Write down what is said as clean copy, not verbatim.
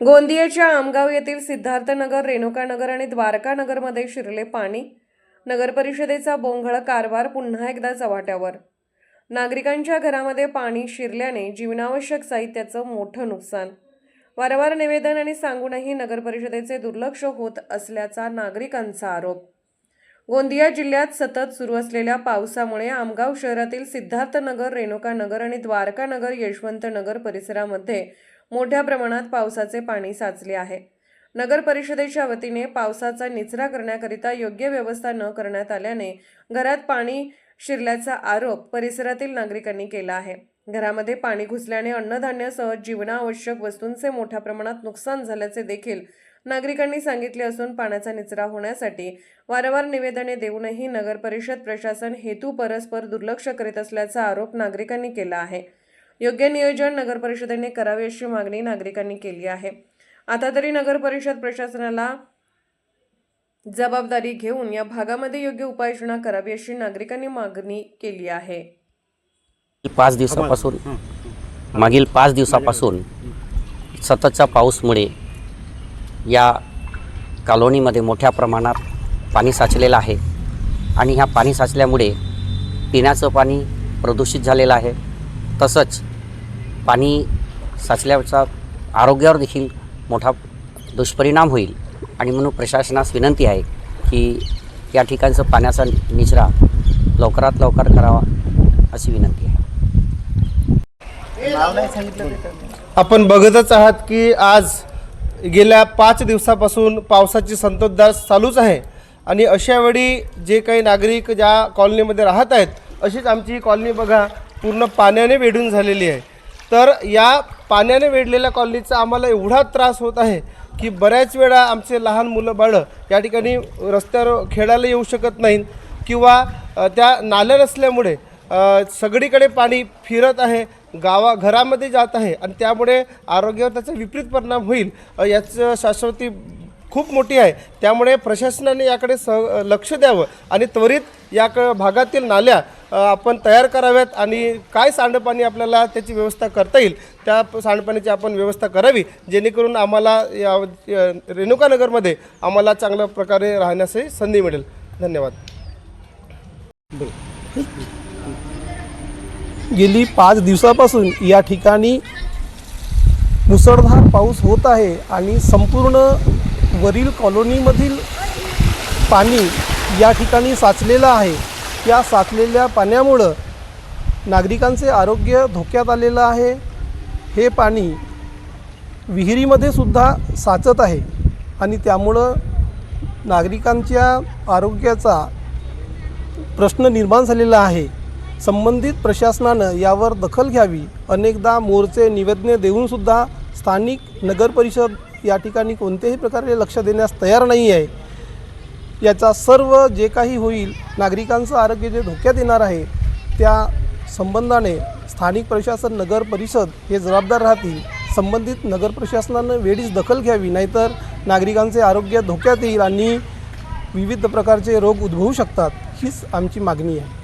गोंदियाच्या आमगाव येथील सिद्धार्थनगर, रेणुकानगर आणि द्वारकानगरमध्ये शिरले पाणी. नगरपरिषदेचा बोंघळ कारभार पुन्हा एकदा चव्हाट्यावर. नागरिकांच्या घरामध्ये पाणी शिरल्याने जीवनावश्यक साहित्याचं मोठं नुकसान. वारंवार निवेदन आणि सांगूनही नगरपरिषदेचे दुर्लक्ष होत असल्याचा नागरिकांचा आरोप. गोंदिया जिल्ह्यात सतत सुरू असलेल्या पावसामुळे आमगाव शहरातील सिद्धार्थनगर, रेणुकानगर आणि द्वारकानगर, यशवंतनगर परिसरामध्ये मोठ्या प्रमाणात पावसाचे पाणी साचले आहे. नगर परिषदेच्या वतीने पावसाचा निचरा करण्याकरिता योग्य व्यवस्था न करण्यात आल्याने घरात पाणी शिरल्याचा आरोप परिसरातील नागरिकांनी केला आहे. घरामध्ये पाणी घुसल्याने अन्नधान्यासह जीवनावश्यक वस्तूंचे मोठ्या प्रमाणात नुकसान झाल्याचे देखील नागरिकांनी सांगितले असून पाण्याचा निचरा होण्यासाठी वारंवार निवेदने देऊनही नगर परिषद प्रशासन हेतू परस्पर दुर्लक्ष करीत असल्याचा आरोप नागरिकांनी केला आहे. योग्य नियोजन नगर परिषदेने करावे अशी मागणी नागरिकांनी केली आहे. आता तरी नगर परिषद प्रशासनाला जबाबदारी घेऊन या भागामध्ये योग्य उपाययोजना करावी अशी नागरिकांनी मागणी केली आहे. मागील 5 दिवसापासून सततच्या पाऊसमुळे या कॉलनीमध्ये मोठ्या प्रमाणात पाणी साचलेलं आहे आणि ह्या पाणी साचल्यामुळे पिण्याचं पाणी प्रदूषित झालेलं आहे. तसंच पाणी साचल्याचा आरोग्यावर देखील मोठा दुष्परिणाम होईल आणि म्हणून प्रशासनास विनंती आहे की या ठिकाणचं पाण्याचा निचरा लवकरात लवकर करावा अशी विनंती आहे. आपण बघतच आहात की आज गेल्या 5 दिवसापासून पावसाची संततधार चालूच आहे आणि अशा वेळी जे काही नागरिक ज्या कॉलनीमध्ये राहत आहेत अशीच आमची ही कॉलनी बघा पूर्ण पाण्याने वेढून झालेली आहे. तर या पाण्याने वेढलेल्या कॉलनीचा आम्हाला एवढा त्रास होत आहे की बऱ्याच वेळा आमचे लहान मुलं बाळं या ठिकाणी रस्त्यावर खेळायला येऊ शकत नाहीत किंवा त्या नाल्या नसल्यामुळे सगळीकडे पाणी फिरत आहे, घरामध्ये जात आहे आणि त्यामुळे आरोग्यावर त्याचा विपरीत परिणाम होईल याचं शाश्वती खूप मोठी आहे. त्यामुळे प्रशासनाने याकडे लक्ष द्यावं आणि त्वरित या भागातील नाल्या आपण तयार कराव्यात आणि काय सांडपाणी आपल्याला त्याची व्यवस्था करता येईल त्या सांडपाण्याची आपण व्यवस्था करावी, जेणेकरून आम्हाला या रेणुकानगरमध्ये आम्हाला चांगल्या प्रकारे राहण्याची संधी मिळेल. धन्यवाद. गेली 5 दिवसापासून या ठिकाणी मुसळधार पाऊस होत आहे आणि संपूर्ण वरील कॉलनीमधील पाणी या ठिकाणी साचलेलं आहे. या साचलेल्या पाण्यामुळं नागरिकांचे आरोग्य धोक्यात आलेलं आहे. हे पाणी विहिरीमध्ये सुद्धा साचत आहे आणि त्यामुळं नागरिकांच्या आरोग्याचा प्रश्न निर्माण झालेला आहे. संबंधित प्रशासनानं यावर दखल घ्यावी. अनेकदा मोर्चे निवेदने देऊनसुद्धा स्थानिक नगर परिषद या ठिकाणी कोणत्याही प्रकारे लक्ष देण्यास तयार नाही आहे. याचा सर्व जे काही होईल नागरिकांचं आरोग्य जे धोक्यात येणार आहे त्या संबंधाने स्थानिक प्रशासन, नगर परिषद हे जबाबदार राहतील. संबंधित नगर प्रशासनानं वेळीच दखल घ्यावी, नाहीतर नागरिकांचे आरोग्य धोक्यात येईल आणि विविध प्रकारचे रोग उद्भवू शकतात. हीच आमची मागणी आहे.